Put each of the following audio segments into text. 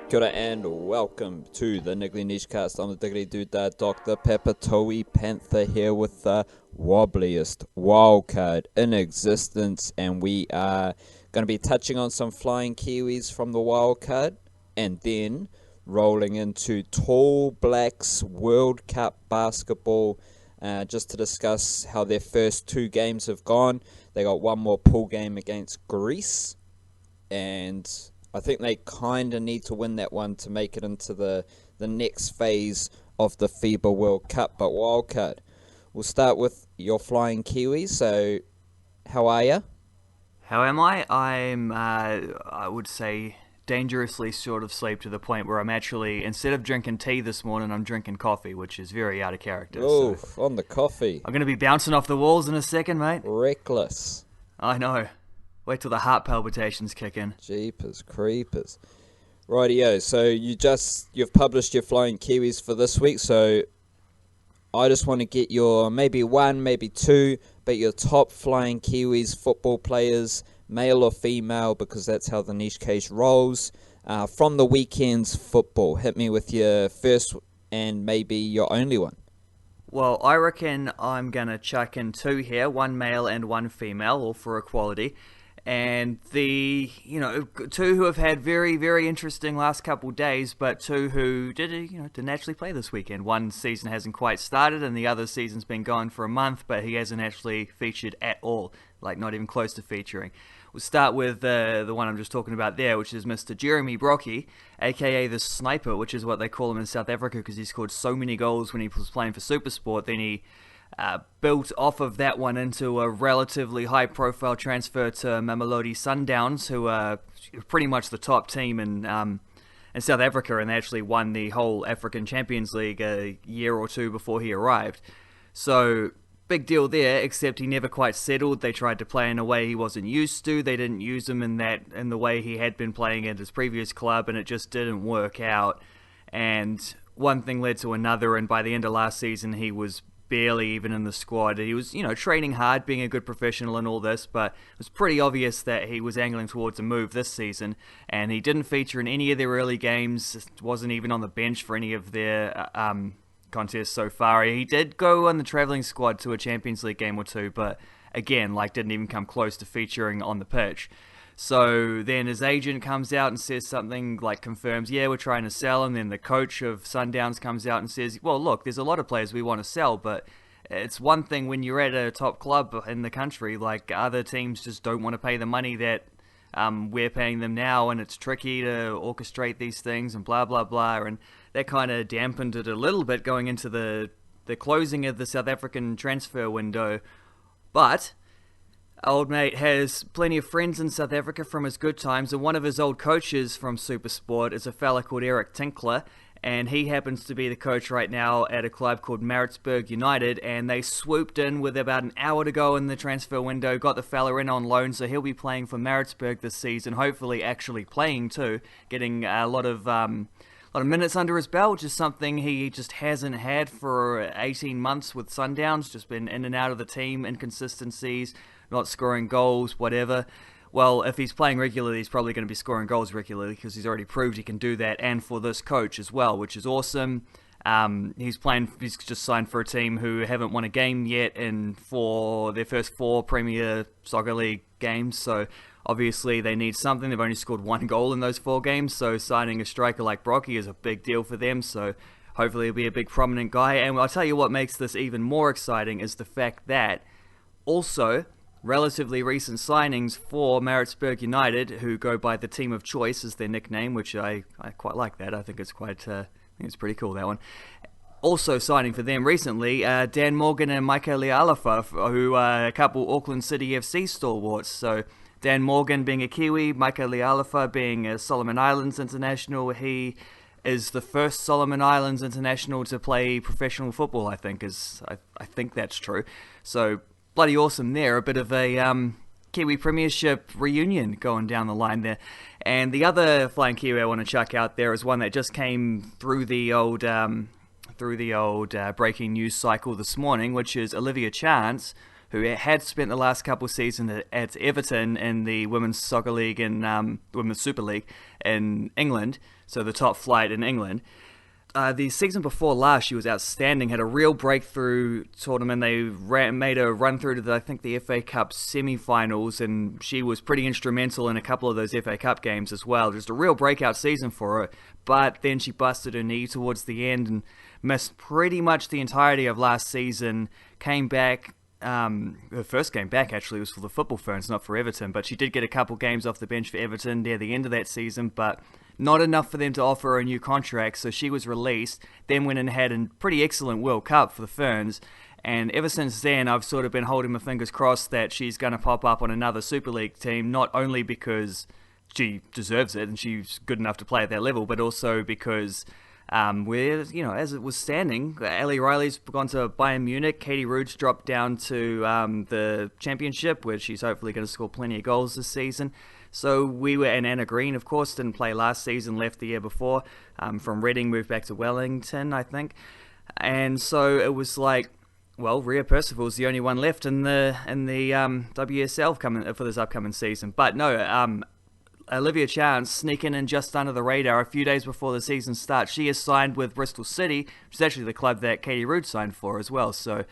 Kia ora and welcome to the Niggly Niche Cast. I'm the Diggity Dude, Dr. Peppertoe Panther here with the wobbliest wildcard in existence, and we are going to be touching on some flying Kiwis from the wildcard and then rolling into Tall Blacks World Cup basketball just to discuss how their first two games have gone. They got one more pool game against Greece, and I think they kind of need to win that one to make it into the next phase of the FIBA World Cup. But wildcard, we'll start with your flying Kiwis. So, how are you? How am I? I would say, dangerously short of sleep to the point where I'm actually, instead of drinking tea this morning, I'm drinking coffee, which is very out of character. Oh, So on the coffee. I'm going to be bouncing off the walls in a second, mate. Reckless. I know. Wait till the heart palpitations kick in. Jeepers creepers. Rightio, so you've published your flying Kiwis for this week, so I just want to get your maybe one, maybe two, but your top flying Kiwis football players, male or female, because that's how the niche case rolls, from the weekend's football. Hit me with your first and maybe your only one. Well, I reckon I'm going to chuck in two here, one male and one female, all for equality. And two who have had very, very interesting last couple of days, but two who didn't actually play this weekend. One season hasn't quite started, and the other season's been going for a month, but he hasn't actually featured at all, like not even close to featuring. We'll start with the one I'm just talking about there, which is Mr. Jeremy Brockie, aka the Sniper, which is what they call him in South Africa because he scored so many goals when he was playing for Supersport. Then he built off of that one into a relatively high-profile transfer to Mamelodi Sundowns, who are pretty much the top team in South Africa, and they actually won the whole African Champions League a year or two before he arrived. So, big deal there, except he never quite settled. They tried to play in a way he wasn't used to. They didn't use him in the way he had been playing at his previous club, and it just didn't work out. And one thing led to another, and by the end of last season, he was barely even in the squad. He was, training hard, being a good professional and all this, but it was pretty obvious that he was angling towards a move this season, and he didn't feature in any of their early games, wasn't even on the bench for any of their contests so far. He did go on the travelling squad to a Champions League game or two, but again, didn't even come close to featuring on the pitch. So then his agent comes out and says something confirms, yeah, we're trying to sell him. Then the coach of Sundowns comes out and says, well, look, there's a lot of players we want to sell, but it's one thing when you're at a top club in the country, other teams just don't want to pay the money that we're paying them now, and it's tricky to orchestrate these things and blah, blah, blah. And that kind of dampened it a little bit going into the closing of the South African transfer window. But old mate has plenty of friends in South Africa from his good times, and one of his old coaches from Supersport is a fella called Eric Tinkler, and he happens to be the coach right now at a club called Maritzburg United, and they swooped in with about an hour to go in the transfer window, got the fella in on loan, so he'll be playing for Maritzburg this season, hopefully actually playing too, getting a lot of minutes under his belt, which is something he just hasn't had for 18 months with Sundowns, just been in and out of the team, inconsistencies, not scoring goals, whatever. Well, if he's playing regularly, he's probably going to be scoring goals regularly because he's already proved he can do that, and for this coach as well, which is awesome. He's just signed for a team who haven't won a game yet for their first 4 Premier Soccer League games, so obviously they need something. They've only scored 1 goal in those 4 games, so signing a striker like Brockie is a big deal for them, so hopefully he'll be a big prominent guy. And I'll tell you what makes this even more exciting is the fact that also relatively recent signings for Maritzburg United, who go by the Team of Choice as their nickname, which I quite like that. I think it's pretty cool, that one. Also signing for them recently, Dan Morgan and Michael Lealafa, who are a couple Auckland City FC stalwarts. So Dan Morgan being a Kiwi, Michael Lealafa being a Solomon Islands international. He is the first Solomon Islands international to play professional football, I think that's true. So bloody awesome there. A bit of a Kiwi Premiership reunion going down the line there. And the other flying Kiwi I want to chuck out there is one that just came through the old breaking news cycle this morning, which is Olivia Chance, who had spent the last couple seasons at Everton in the Women's Soccer League and Women's Super League in England, so the top flight in England. The season before last, she was outstanding, had a real breakthrough tournament. They made a run through to, the FA Cup semi-finals, and she was pretty instrumental in a couple of those FA Cup games as well. Just a real breakout season for her, but then she busted her knee towards the end and missed pretty much the entirety of last season, came back. Her first game back actually was for the Football Ferns, not for Everton, but she did get a couple games off the bench for Everton near the end of that season, but not enough for them to offer her a new contract, so she was released, then went and had a pretty excellent World Cup for the Ferns, and ever since then I've sort of been holding my fingers crossed that she's going to pop up on another Super League team, not only because she deserves it and she's good enough to play at that level, but also because as it was standing, Ellie Riley's gone to Bayern Munich, Katie Rood's dropped down to the Championship, where she's hopefully going to score plenty of goals this season. So and Anna Green, of course, didn't play last season, left the year before, from Reading, moved back to Wellington, I think. And so it was like, well, Rhea Percival's the only one left in the WSL for this upcoming season. But no, Olivia Chance sneaking in just under the radar a few days before the season starts. She is signed with Bristol City, which is actually the club that Katie Rood signed for as well. So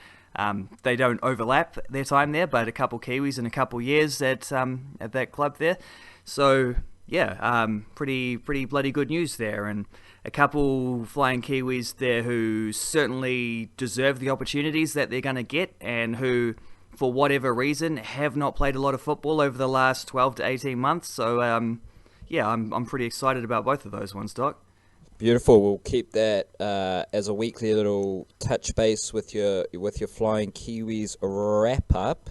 they don't overlap their time there, but a couple Kiwis in a couple years at that club there. So yeah, pretty bloody good news there, and a couple flying Kiwis there who certainly deserve the opportunities that they're going to get, and who, for whatever reason, have not played a lot of football over the last 12 to 18 months. So I'm pretty excited about both of those ones, Doc. Beautiful. We'll keep that as a weekly little touch base with your Flying Kiwis wrap up.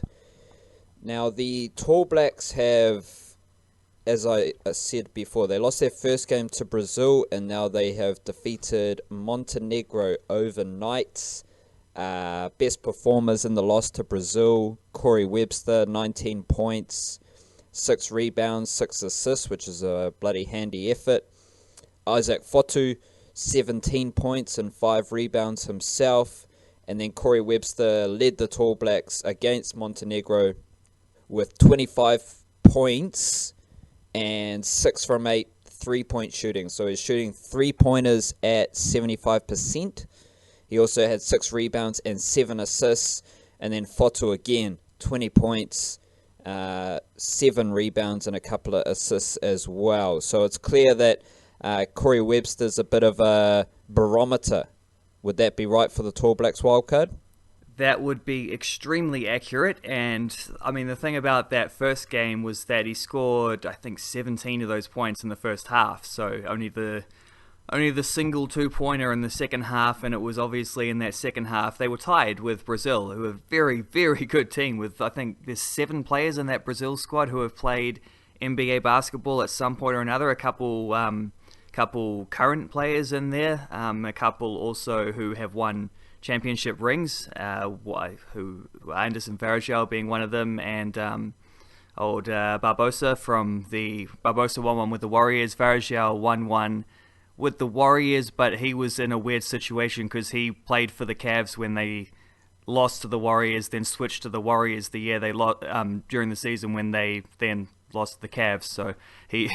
Now, the Tall Blacks have, as I said before, they lost their first game to Brazil, and now they have defeated Montenegro overnight. Best performers in the loss to Brazil: Corey Webster, 19 points, 6 rebounds, 6 assists, which is a bloody handy effort. Isaac Fotu, 17 points and 5 rebounds himself. And then Corey Webster led the Tall Blacks against Montenegro with 25 points and 6 from 8 3-point shooting. So he's shooting 3-pointers at 75%. He also had 6 rebounds and 7 assists. And then Fotu again, 20 points, 7 rebounds and a couple of assists as well. So it's clear that Corey Webster's a bit of a barometer. Would that be right for the Tall Blacks wildcard? That would be extremely accurate, and I mean the thing about that first game was that he scored, I think, 17 of those points in the first half, so only the single 2-pointer in the second half, and it was obviously in that second half they were tied with Brazil, who are a very, very good team with, I think there's 7 players in that Brazil squad who have played NBA basketball at some point or another, a couple current players in there, a couple also who have won championship rings, who Anderson Varejao being one of them, and old Barbosa from the Barbosa won one with the Warriors. Varejao won one with the Warriors, but he was in a weird situation because he played for the Cavs when they lost to the Warriors, then switched to the Warriors the year they lost during the season when they then lost to the Cavs. So he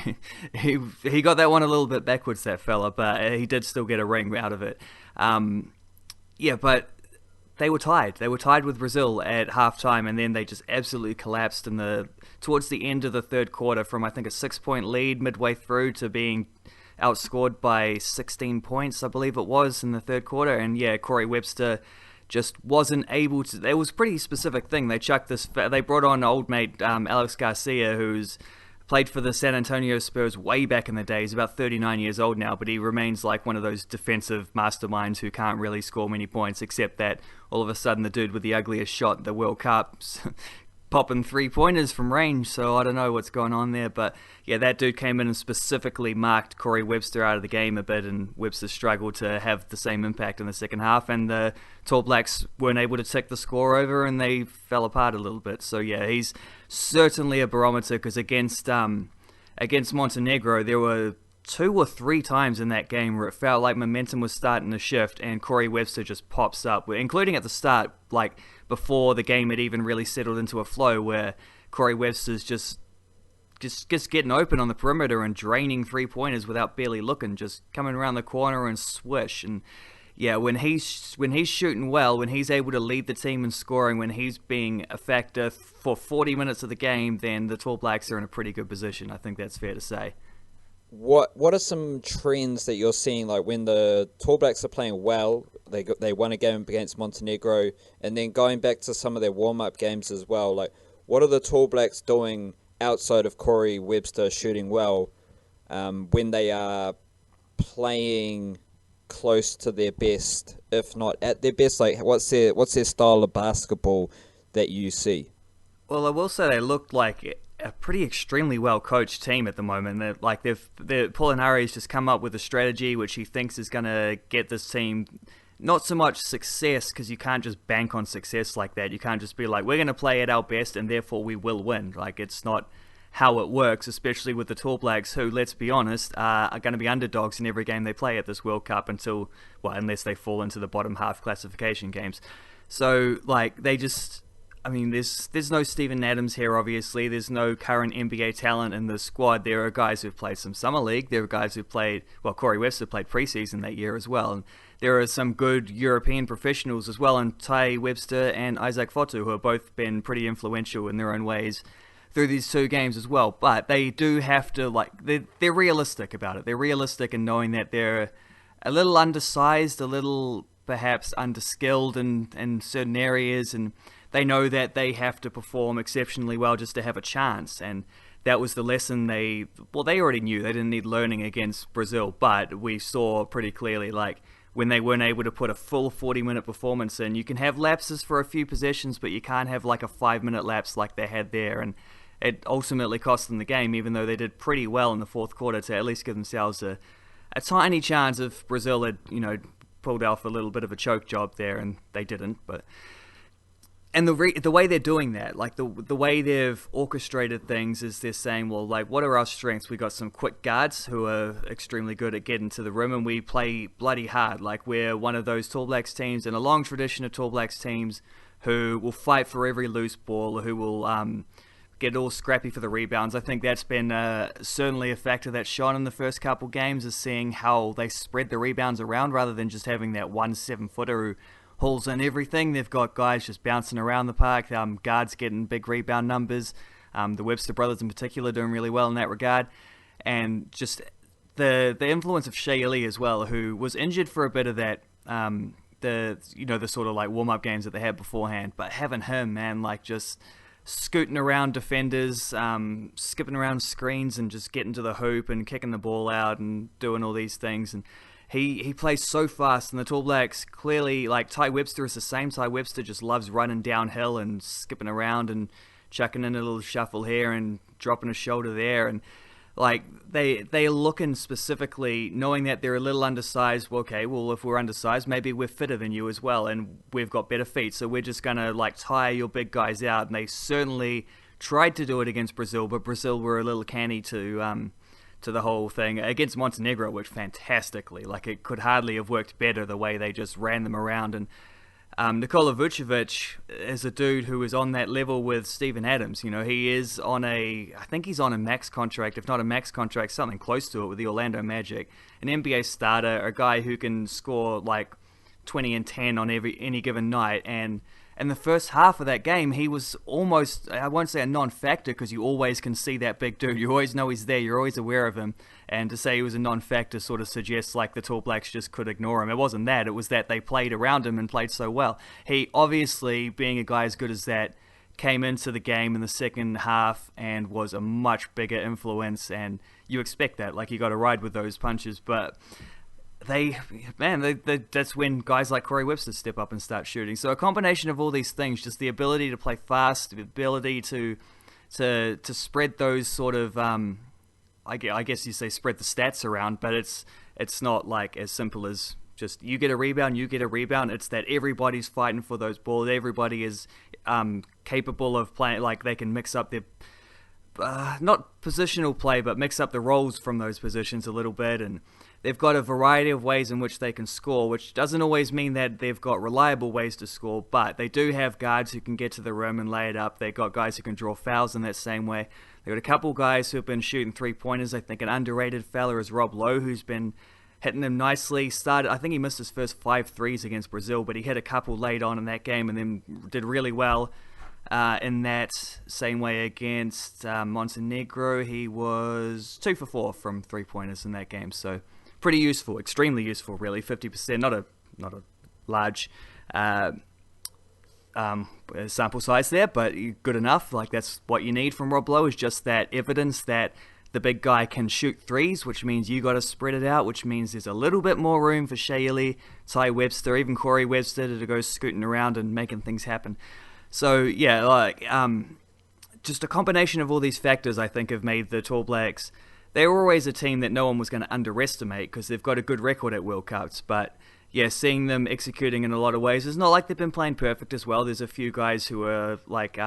got that one a little bit backwards, that fella, but he did still get a ring out of it. But they were tied. They were tied with Brazil at halftime, and then they just absolutely collapsed towards the end of the third quarter from, I think, a 6-point lead midway through to being outscored by 16 points, I believe it was, in the third quarter. And yeah, Corey Webster just wasn't able to. It was a pretty specific thing. They brought on old mate Alex Garcia, who's played for the San Antonio Spurs way back in the day. He's about 39 years old now, but he remains like one of those defensive masterminds who can't really score many points, except that all of a sudden the dude with the ugliest shot at the World Cup's popping 3-pointers from range. So I don't know what's going on there, but yeah, that dude came in and specifically marked Corey Webster out of the game a bit, and Webster struggled to have the same impact in the second half, and the Tall Blacks weren't able to tick the score over, and they fell apart a little bit. So yeah, he's certainly a barometer, because against Montenegro there were 2 or 3 times in that game where it felt like momentum was starting to shift and Corey Webster just pops up, including at the start, like before the game had even really settled into a flow, where Corey Webster's just getting open on the perimeter and draining 3-pointers without barely looking, just coming around the corner and swish. And yeah, when he's shooting well, when he's able to lead the team in scoring, when he's being a factor for 40 minutes of the game, then the Tall Blacks are in a pretty good position. I think that's fair to say. What are some trends that you're seeing, like when the Tall Blacks are playing well, they won a game against Montenegro, and then going back to some of their warm-up games as well, like what are the Tall Blacks doing outside of Corey Webster shooting well when they are playing close to their best, if not at their best? Like what's their style of basketball that you see? Well, I will say they look like a pretty extremely well coached team at the moment. Paulinari's just come up with a strategy which he thinks is going to get this team not so much success, because you can't just bank on success like that. You can't just be like, we're going to play at our best and therefore we will win. Like, it's not how it works, especially with the Tall Blacks, who, let's be honest, are going to be underdogs in every game they play at this World Cup unless they fall into the bottom half classification games. So, like, there's no Steven Adams here, obviously. There's no current NBA talent in the squad. There are guys who've played some Summer League. There are guys who've played, Corey Webster played preseason that year as well. And there are some good European professionals as well, and Ty Webster and Isaac Fotu, who have both been pretty influential in their own ways through these 2 games as well. But they do have to, they're realistic about it. They're realistic in knowing that they're a little undersized, a little perhaps underskilled in certain areas, and they know that they have to perform exceptionally well just to have a chance. And that was the lesson they already knew. They didn't need learning against Brazil, but we saw pretty clearly, like, when they weren't able to put a full 40-minute performance in. You can have lapses for a few possessions, but you can't have like a 5-minute lapse like they had there. And it ultimately cost them the game, even though they did pretty well in the fourth quarter to at least give themselves a tiny chance if Brazil had, pulled off a little bit of a choke job there, and they didn't. And the way they're doing that, like the way they've orchestrated things, is they're saying, well, like, what are our strengths? We got some quick guards who are extremely good at getting to the rim, and we play bloody hard. Like, we're one of those Tall Blacks teams, and a long tradition of Tall Blacks teams who will fight for every loose ball, who will get all scrappy for the rebounds. I think that's been certainly a factor that's shone in the first couple games, is seeing how they spread the rebounds around rather than just having that 1 7-footer who hauls in everything. They've got guys just bouncing around the park, guards getting big rebound numbers, the Webster brothers in particular doing really well in that regard, and just the influence of Shea Ili as well, who was injured for a bit of that, the sort of like warm-up games that they had beforehand, but having him, man, like, just scooting around defenders, skipping around screens and just getting to the hoop and kicking the ball out and doing all these things. And he plays so fast, and the Tall Blacks clearly, like, Ty Webster is the same. Ty Webster just loves running downhill and skipping around and chucking in a little shuffle here and dropping a shoulder there. And, like, they're looking specifically, knowing that they're a little undersized. Well, okay, well, if we're undersized, maybe we're fitter than you as well, and we've got better feet, so we're just going to, like, tire your big guys out. And they certainly tried to do it against Brazil, but Brazil were a little canny to the whole thing. Against Montenegro, worked fantastically. Like, it could hardly have worked better, the way they just ran them around. And Nikola Vucevic is a dude who is on that level with Steven Adams. He is I think he's on a max contract, if not a max contract, something close to it with the Orlando Magic. An NBA starter, a guy who can score like 20 and 10 on any given night. And in the first half of that game, he was almost, I won't say a non-factor, because you always can see that big dude. You always know he's there. You're always aware of him. And to say he was a non-factor sort of suggests like the Tall Blacks just could ignore him. It wasn't that. It was that they played around him and played so well. He, obviously, being a guy as good as that, came into the game in the second half and was a much bigger influence. And you expect that. Like, you got to ride with those punches. But that's when guys like Corey Webster step up and start shooting. So a combination of all these things, just the ability to play fast, the ability to spread those sort of, I guess you say spread the stats around, but it's not like as simple as just you get a rebound. It's that everybody's fighting for those balls. Everybody is capable of playing, like, they can mix up not positional play, but mix up the roles from those positions a little bit, and they've got a variety of ways in which they can score, which doesn't always mean that they've got reliable ways to score, but they do have guards who can get to the rim and lay it up. They've got guys who can draw fouls in that same way. They've got a couple guys who have been shooting three-pointers. I think an underrated fella is Rob Lowe, who's been hitting them nicely. I think he missed his first 5 threes against Brazil, but he hit a couple late on in that game and then did really well in that same way against Montenegro. He was 2 for 4 from three-pointers in that game, so pretty useful, extremely useful, really. 50%, not a large sample size there, but good enough. Like, that's what you need from Rob Lowe, is just that evidence that the big guy can shoot threes, which means you got to spread it out, which means there's a little bit more room for Shaylee, Ty Webster, even Corey Webster to go scooting around and making things happen. So yeah, like just a combination of all these factors, I think, have made the Tall Blacks. They were always a team that no one was going to underestimate because they've got a good record at World Cups. But yeah, seeing them executing in a lot of ways, it's not like they've been playing perfect as well. There's a few guys who are like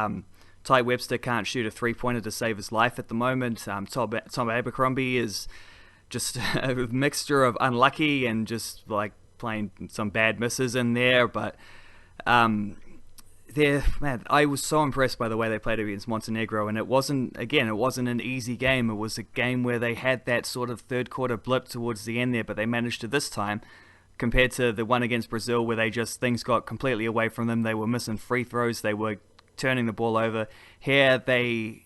Ty Webster can't shoot a three-pointer to save his life at the moment. Tom Abercrombie is just a mixture of unlucky and just like playing some bad misses in there. But man, I was so impressed by the way they played against Montenegro, and it wasn't an easy game. It was a game where they had that sort of third quarter blip towards the end there, but they managed to this time, compared to the one against Brazil where things got completely away from them. They were missing free throws, they were turning the ball over. Here they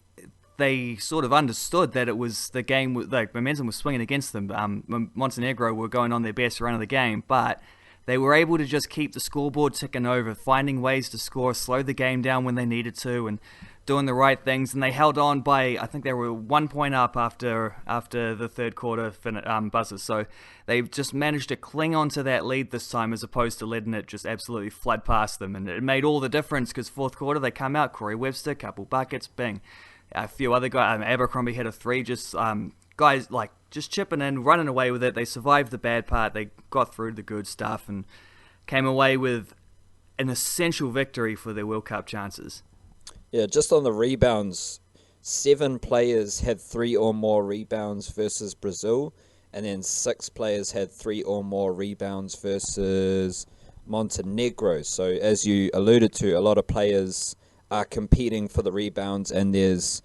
sort of understood that it was the game, like momentum was swinging against them. Montenegro were going on their best run of the game, but they were able to just keep the scoreboard ticking over, finding ways to score, slow the game down when they needed to, and doing the right things. And they held on by, I think they were 1 point up after the third quarter buzzer. So they just managed to cling on to that lead this time, as opposed to letting it just absolutely flood past them. And it made all the difference, because fourth quarter they come out, Corey Webster, couple buckets, bing. A few other guys, Abercrombie hit a 3, just guys like just chipping in, running away with it. They survived the bad part, they got through the good stuff, and came away with an essential victory for their World Cup chances. Yeah, just on the rebounds, 7 players had 3 or more rebounds versus Brazil, and then 6 players had 3 or more rebounds versus Montenegro. So as you alluded to, a lot of players are competing for the rebounds, and there's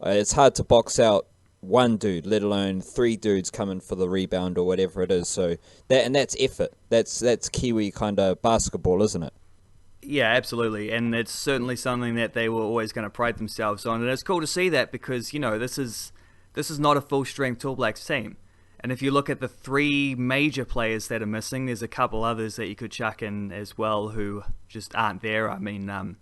it's hard to box out one dude, let alone 3 dudes coming for the rebound or whatever it is. So that's effort. That's Kiwi kind of basketball, isn't it? Yeah, absolutely, and it's certainly something that they were always going to pride themselves on, and it's cool to see that, because this is not a full strength Tall Blacks team. And if you look at the 3 major players that are missing, there's a couple others that you could chuck in as well who just aren't there. I mean,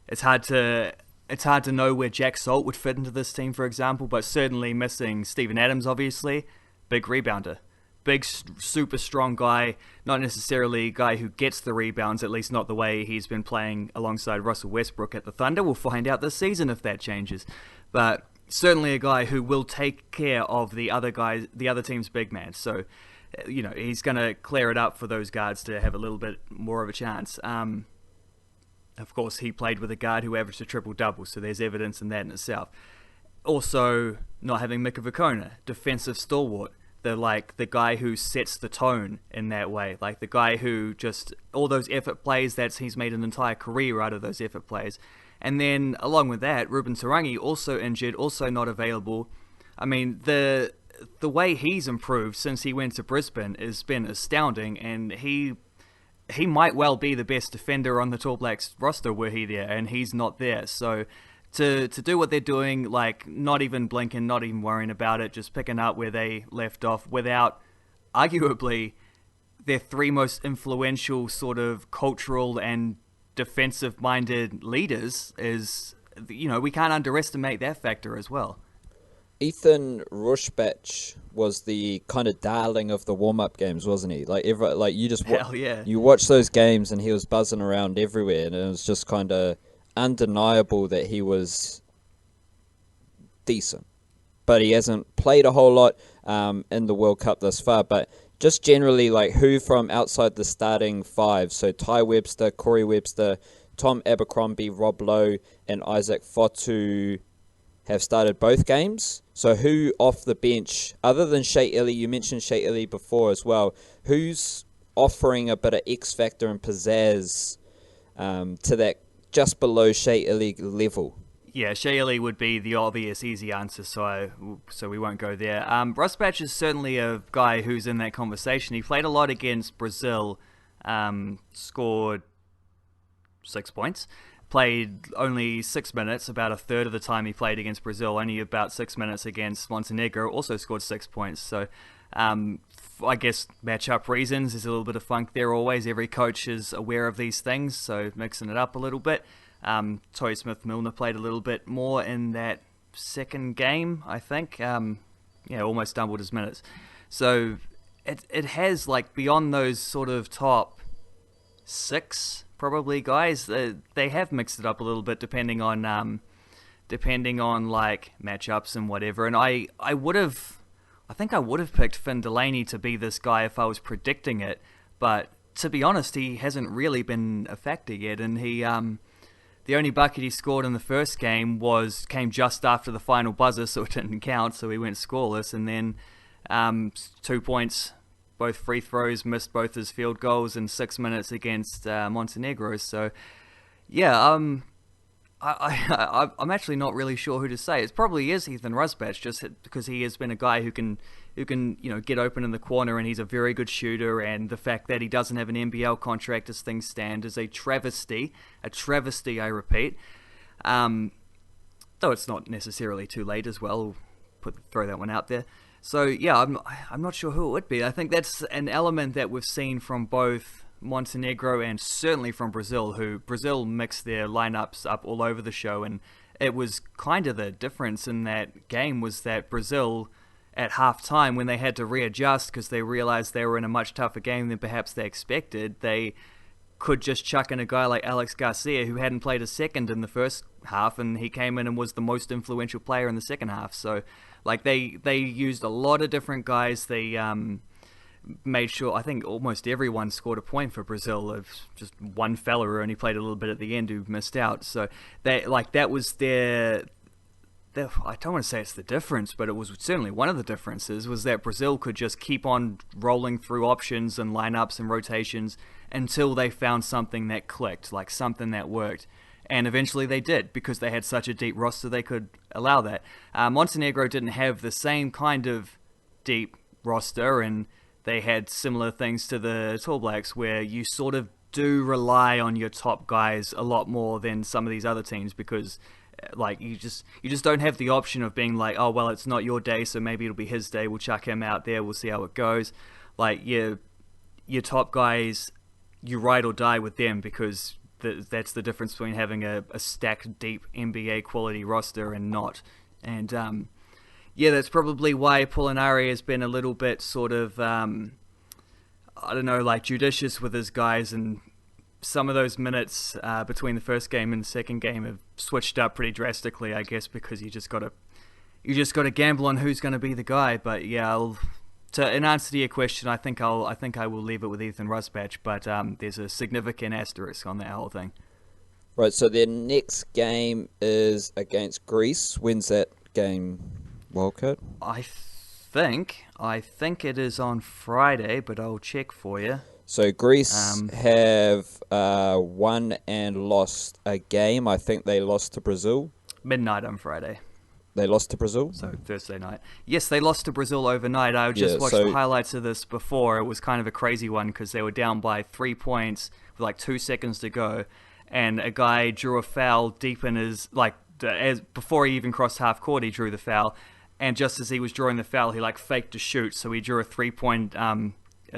it's hard to know where Jack Salt would fit into this team, for example, but certainly missing Steven Adams, obviously, big rebounder. Big, super strong guy, not necessarily a guy who gets the rebounds, at least not the way he's been playing alongside Russell Westbrook at the Thunder. We'll find out this season if that changes. But certainly a guy who will take care of the other team's big man. So, he's going to clear it up for those guards to have a little bit more of a chance. Of course, he played with a guard who averaged a triple-double, so there's evidence in that in itself. Also, not having Mika Vukona, defensive stalwart. The guy who sets the tone in that way, like the guy who just, all those effort plays, he's made an entire career out of those effort plays. And then along with that, Ruben Tarangi, also injured, also not available. I mean, the way he's improved since he went to Brisbane has been astounding, and he might well be the best defender on the Tall Blacks roster were he there, and he's not there. So to do what they're doing, like not even blinking, not even worrying about it, just picking up where they left off without, arguably, their 3 most influential sort of cultural and defensive-minded leaders is, we can't underestimate that factor as well. Ethan Rushbach was the kind of darling of the warm-up games, wasn't he? Hell yeah. You watch those games and he was buzzing around everywhere, and it was just kind of undeniable that he was decent. But he hasn't played a whole lot in the World Cup thus far. But just generally, who from outside the starting 5, so Ty Webster, Corey Webster, Tom Abercrombie, Rob Lowe, and Isaac Fotu, have started both games. So who off the bench, other than Shea Ili, you mentioned Shea Ili before as well, who's offering a bit of X factor and pizzazz to that just below Shea Ili level? Yeah, Shea Ili would be the obvious easy answer, so we won't go there. Rusbach is certainly a guy who's in that conversation. He played a lot against Brazil, scored 6 points. Played only 6 minutes, about a third of the time he played against Brazil, only about 6 minutes against Montenegro, also scored 6 points. So I guess matchup reasons, there's a little bit of funk there always. Every coach is aware of these things, so mixing it up a little bit. Toy Smith-Milner played a little bit more in that second game, I think. Almost doubled his minutes. So it has, like, beyond those sort of top 6 probably guys, they have mixed it up a little bit depending on like matchups and whatever. And I think I would have picked Finn Delaney to be this guy if I was predicting it, but to be honest, he hasn't really been a factor yet, and he the only bucket he scored in the first game came just after the final buzzer, so it didn't count, so he went scoreless. And then 2 points, both free throws, missed both his field goals in 6 minutes against Montenegro. So, yeah, I'm actually not really sure who to say. It probably is Ethan Rusbach, just because he has been a guy who can get open in the corner, and he's a very good shooter. And the fact that he doesn't have an NBL contract as things stand is a travesty, I repeat. Though it's not necessarily too late as well. Throw that one out there. So yeah, I'm not sure who it would be. I think that's an element that we've seen from both Montenegro and certainly from Brazil, who Brazil mixed their lineups up all over the show, and it was kind of the difference in that game was that Brazil at halftime, when they had to readjust because they realized they were in a much tougher game than perhaps they expected, they could just chuck in a guy like Alex Garcia, who hadn't played a second in the first half, and he came in and was the most influential player in the second half. So like they used a lot of different guys. They made sure, I think almost everyone scored a point for Brazil. Of just one fella who only played a little bit at the end who missed out. So that was their I don't want to say it's the difference, but it was certainly one of the differences, was that Brazil could just keep on rolling through options and lineups and rotations until they found something that clicked, like something that worked. And eventually they did, because they had such a deep roster they could allow that. Montenegro didn't have the same kind of deep roster, and they had similar things to the All Blacks, where you sort of do rely on your top guys a lot more than some of these other teams, because like you just don't have the option of being like, oh well, it's not your day, so maybe it'll be his day, we'll chuck him out there, we'll see how it goes. Like your top guys, you ride or die with them, because that's the difference between having a stacked deep NBA quality roster and not. And that's probably why Polonari has been a little bit sort of judicious with his guys, and some of those minutes between the first game and the second game have switched up pretty drastically, I guess, because you just got to gamble on who's going to be the guy. But yeah, in answer to your question, I think I will leave it with Ethan Rusbach, but there's a significant asterisk on that whole thing. Right, so their next game is against Greece. When's that game, Wildcat? I think it is on Friday, but I'll check for you. So Greece have won and lost a game. I think they lost to Brazil. Midnight on Friday. They lost to Brazil? So Thursday night. Yes, they lost to Brazil overnight. I just watched the highlights of this before. It was kind of a crazy one, because they were down by 3 points with like 2 seconds to go, and a guy drew a foul deep in his, before he even crossed half court, he drew the foul, and just as he was drawing the foul, he faked a shoot, so he drew a 3-point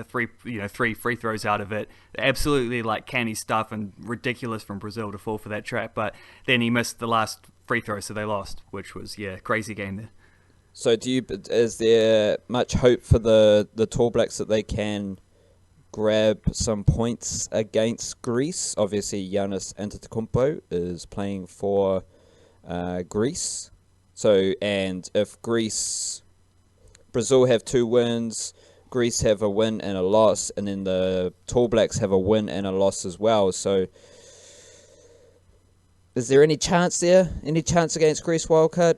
three free throws out of it. Absolutely canny stuff, and ridiculous from Brazil to fall for that trap. But then he missed the last free throw, so they lost, which was crazy game there. So is there much hope for the All Blacks that they can grab some points against Greece? Obviously Giannis Antetokounmpo is playing for Greece. So, and if Brazil have 2 wins, Greece have a win and a loss, and then the All Blacks have a win and a loss as well. So is there any chance there? Any chance against Greece, Wildcard?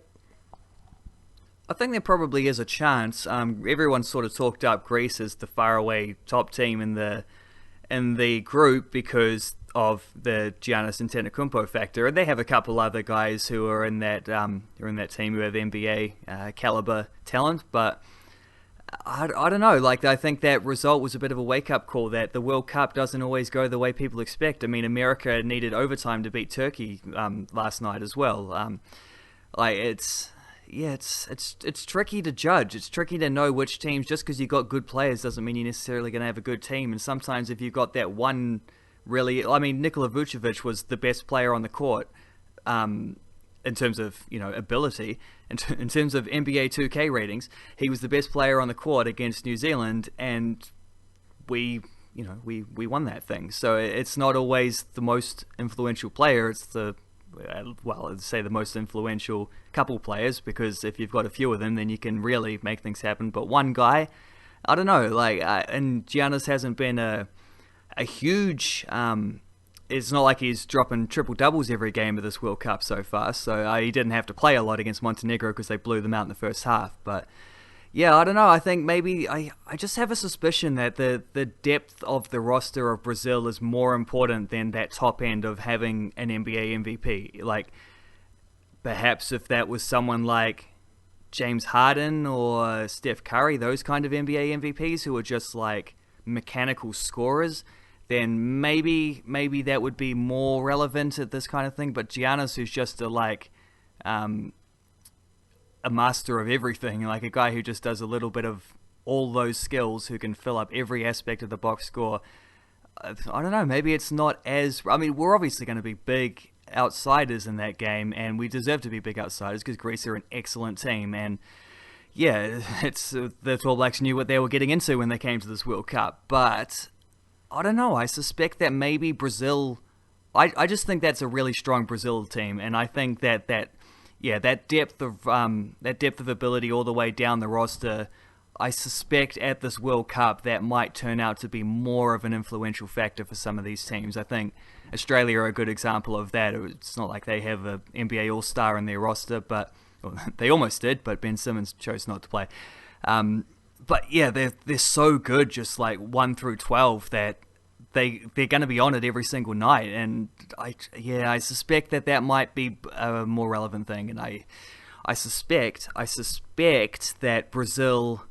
I think there probably is a chance. Everyone sort of talked up Greece as the faraway top team in the group because of the Giannis Antetokounmpo factor, and they have a couple other guys who are in that team who have NBA caliber talent. But I don't know. Like, I think that result was a bit of a wake up call that the World Cup doesn't always go the way people expect. I mean, America needed overtime to beat Turkey last night as well. It's tricky to judge. It's tricky to know which teams. Just because you got good players doesn't mean you're necessarily going to have a good team. And sometimes if you've got that one really, I mean, Nikola Vucevic was the best player on the court in terms of ability. In terms of NBA 2K ratings, he was the best player on the court against New Zealand, and we won that thing. So it's not always the most influential player. It's the I'd say the most influential couple players, because if you've got a few of them, then you can really make things happen. But one guy, I don't know, and Giannis hasn't been a huge. It's not like he's dropping triple doubles every game of this World Cup so far. So he didn't have to play a lot against Montenegro because they blew them out in the first half. But yeah, I don't know. I think maybe I just have a suspicion that the depth of the roster of Brazil is more important than that top end of having an NBA MVP. Like, perhaps if that was someone like James Harden or Steph Curry, those kind of NBA MVPs who are just like mechanical scorers, then maybe that would be more relevant at this kind of thing. But Giannis, who's just a master of everything, like a guy who just does a little bit of all those skills, who can fill up every aspect of the box score. I don't know, maybe it's not as... I mean, we're obviously going to be big outsiders in that game, and we deserve to be big outsiders because Greece are an excellent team. And yeah, the All Blacks knew what they were getting into when they came to this World Cup. But I don't know, I suspect that maybe Brazil... I just think that's a really strong Brazil team, and I think that depth of ability all the way down the roster, I suspect at this World Cup that might turn out to be more of an influential factor for some of these teams. I think Australia are a good example of that. It's not like they have an NBA All-Star in their roster, but they almost did, but Ben Simmons chose not to play. But yeah, they're so good, just like 1 through 12, that they're going to be on it every single night, and I suspect that might be a more relevant thing, and I suspect that Brazil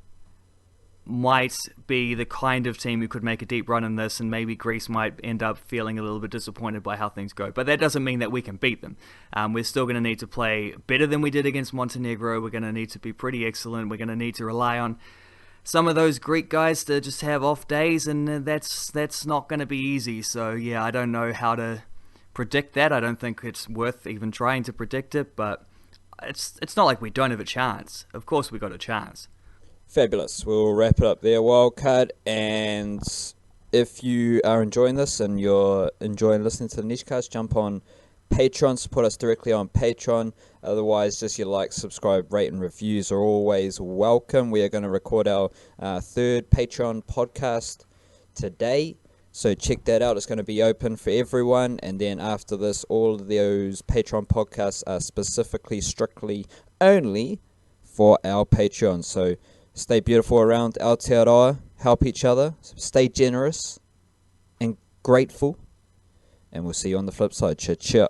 might be the kind of team who could make a deep run in this, and maybe Greece might end up feeling a little bit disappointed by how things go. But that doesn't mean that we can beat them. We're still going to need to play better than we did against Montenegro. We're going to need to be pretty excellent. We're going to need to rely on some of those Greek guys to just have off days, and that's not going to be easy. So yeah, I don't know how to predict that. I don't think it's worth even trying to predict it, but it's not like we don't have a chance. Of course we got a chance. Fabulous. We'll wrap it up there, Wildcard. And if you are enjoying this and you're enjoying listening to the Nishcast, jump on Patreon, support us directly on Patreon. Otherwise, just your like, subscribe, rate, and reviews are always welcome. We are going to record our third Patreon podcast today, so check that out. It's going to be open for everyone, and then after this, all of those Patreon podcasts are specifically, strictly, only for our Patreon. So stay beautiful around Aotearoa, help each other, stay generous and grateful, and we'll see you on the flip side. Cheer.